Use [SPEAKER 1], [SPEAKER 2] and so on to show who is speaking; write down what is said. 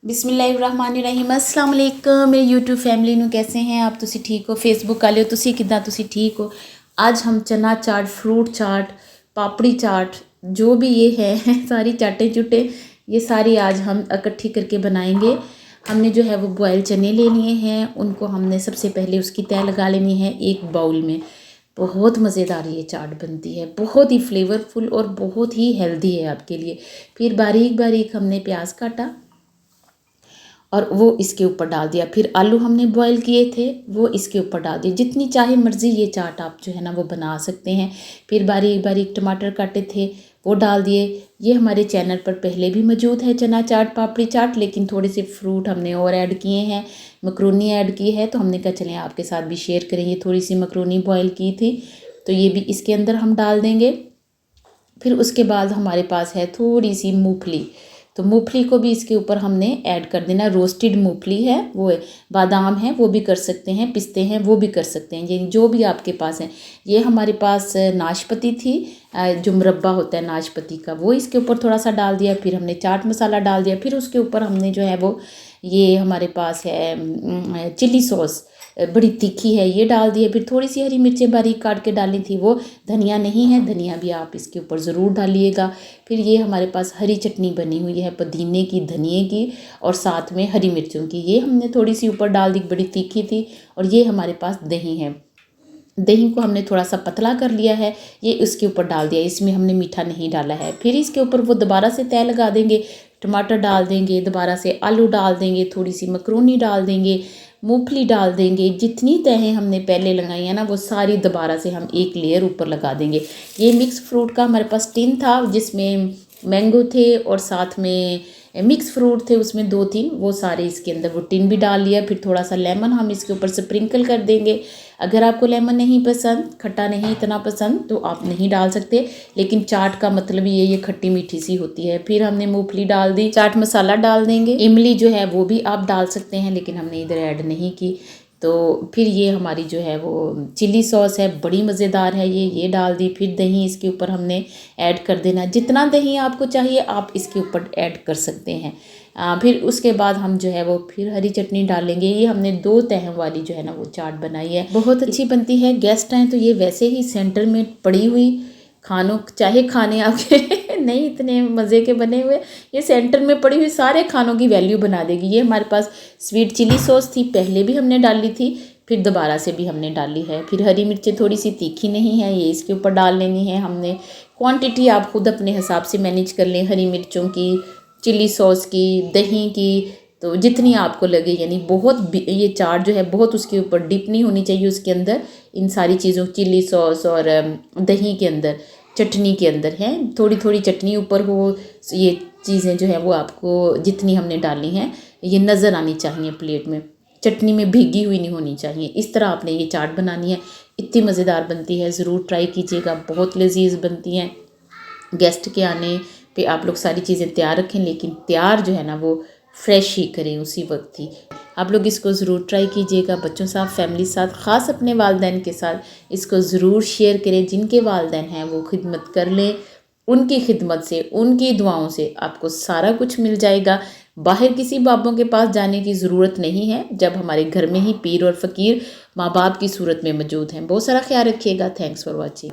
[SPEAKER 1] बिस्मिल्लाहिर्रहमानिर्रहीम। अस्सलाम वालेकुम मेरी यूट्यूब फैमिली ਨੂੰ कैसे हैं आप? तुसी ठीक हो? फेसबुक वाले हो तुसी किदा तुसी ठीक हो? आज हम चना चाट, फ्रूट चाट, पापड़ी चाट, जो भी ये है सारी चाटें चुटे ये सारी आज हम इकट्ठी करके बनाएंगे। हमने जो है वो बॉयल चने ले लिए हैं, उनको हमने सबसे पहले उसकी तह लगा लेनी है एक बाउल में। बहुत मज़ेदार ये चाट बनती है, बहुत ही फ्लेवरफुल और बहुत ही हेल्दी है आपके लिए। फिर बारीक बारीक हमने प्याज काटा और वो इसके ऊपर डाल दिया। फिर आलू हमने बॉईल किए थे वो इसके ऊपर डाल दिए। जितनी चाहे मर्ज़ी ये चाट आप जो है ना वो बना सकते हैं। फिर बारीक बारीक टमाटर काटे थे वो डाल दिए। ये हमारे चैनल पर पहले भी मौजूद है चना चाट, पापड़ी चाट, लेकिन थोड़े से फ्रूट हमने और ऐड किए हैं, मकरोनी ऐड की है, तो हमने कहा चलें आपके साथ भी शेयर करेंगे। थोड़ी सी मकरोनी बॉयल की थी तो ये भी इसके अंदर हम डाल देंगे। फिर उसके बाद हमारे पास है थोड़ी सी मूंगफली, तो मूंगफली को भी इसके ऊपर हमने ऐड कर देना। रोस्टेड मूंगफली है वो, बादाम है वो भी कर सकते हैं, पिस्ते हैं वो भी कर सकते हैं, ये जो भी आपके पास है। ये हमारे पास नाशपाती थी, जो मुरब्बा होता है नाशपाती का, वो इसके ऊपर थोड़ा सा डाल दिया। फिर हमने चाट मसाला डाल दिया। फिर उसके ऊपर हमने जो है वो ये हमारे पास है चिली सॉस, बड़ी तीखी है, ये डाल दिए। फिर थोड़ी सी हरी मिर्चें बारीक काट के डाली थी, वो धनिया नहीं है, धनिया भी आप इसके ऊपर ज़रूर डालिएगा। फिर ये हमारे पास हरी चटनी बनी हुई है पुदीने की, धनिए की और साथ में हरी मिर्चों की, ये हमने थोड़ी सी ऊपर डाल दी, बड़ी तीखी थी। और ये हमारे पास दही है, दही को हमने थोड़ा सा पतला कर लिया है, ये इसके ऊपर डाल दिया। इसमें हमने मीठा नहीं डाला है। फिर इसके ऊपर वो दोबारा से तह लगा देंगे, टमाटर डाल देंगे, दोबारा से आलू डाल देंगे, थोड़ी सी मकरोनी डाल देंगे, मूंगफली डाल देंगे। जितनी तहें हमने पहले लगाई हैं ना वो सारी दोबारा से हम एक लेयर ऊपर लगा देंगे। ये मिक्स फ्रूट का हमारे पास टिन था जिसमें मैंगो थे और साथ में मिक्स फ्रूट थे, उसमें 2-3, वो सारे इसके अंदर वो टिन भी डाल लिया। फिर थोड़ा सा लेमन हम इसके ऊपर स्प्रिंकल कर देंगे। अगर आपको लेमन नहीं पसंद, खट्टा नहीं इतना पसंद, तो आप नहीं डाल सकते, लेकिन चाट का मतलब ये खट्टी मीठी सी होती है। फिर हमने मूंगफली डाल दी, चाट मसाला डाल देंगे, इमली जो है वो भी आप डाल सकते हैं, लेकिन हमने इधर ऐड नहीं की। तो फिर ये हमारी जो है वो चिली सॉस है, बड़ी मज़ेदार है ये डाल दी। फिर दही इसके ऊपर हमने ऐड कर देना, जितना दही आपको चाहिए आप इसके ऊपर ऐड कर सकते हैं। फिर उसके बाद हम जो है वो फिर हरी चटनी डालेंगे। ये हमने 2 तहों वाली जो है ना वो चाट बनाई है, बहुत अच्छी बनती है। गेस्ट हैं तो ये वैसे ही सेंटर में पड़ी हुई खानों, चाहे खाने आपके नहीं इतने मज़े के बने हुए, ये सेंटर में पड़ी हुई सारे खानों की वैल्यू बना देगी। ये हमारे पास स्वीट चिली सॉस थी, पहले भी हमने डाली थी, फिर दोबारा से भी हमने डाली है। फिर हरी मिर्चें थोड़ी सी तीखी नहीं है, ये इसके ऊपर डाल लेनी है हमने। क्वांटिटी आप खुद अपने हिसाब से मैनेज कर लें, हरी मिर्चों की, चिली सॉस की, दही की, तो जितनी आपको लगे। यानी बहुत ये चाट जो है बहुत उसके ऊपर डिप नहीं होनी चाहिए, उसके अंदर इन सारी चीज़ों, चिली सॉस और दही के अंदर, चटनी के अंदर है, थोड़ी थोड़ी चटनी ऊपर हो। ये चीज़ें जो है वो आपको जितनी हमने डाली हैं ये नज़र आनी चाहिए प्लेट में, चटनी में भीगी हुई नहीं होनी चाहिए। इस तरह आपने ये चाट बनानी है, इतनी मज़ेदार बनती है, ज़रूर ट्राई कीजिएगा, बहुत लजीज बनती हैं। गेस्ट के आने पे आप लोग सारी चीज़ें तैयार रखें, लेकिन तैयार जो है ना वो फ्रेश ही करें उसी वक्त ही। आप लोग इसको ज़रूर ट्राई कीजिएगा, बच्चों साथ, फैमिली साथ, ख़ास अपने वालिदैन के साथ इसको ज़रूर शेयर करें। जिनके वालिदैन हैं वो खिदमत कर लें, उनकी खिदमत से, उनकी दुआओं से आपको सारा कुछ मिल जाएगा। बाहर किसी बाबों के पास जाने की ज़रूरत नहीं है, जब हमारे घर में ही पीर और फ़कीर माँ बाप की सूरत में मौजूद हैं। बहुत सारा ख्याल रखिएगा। Thanks for watching.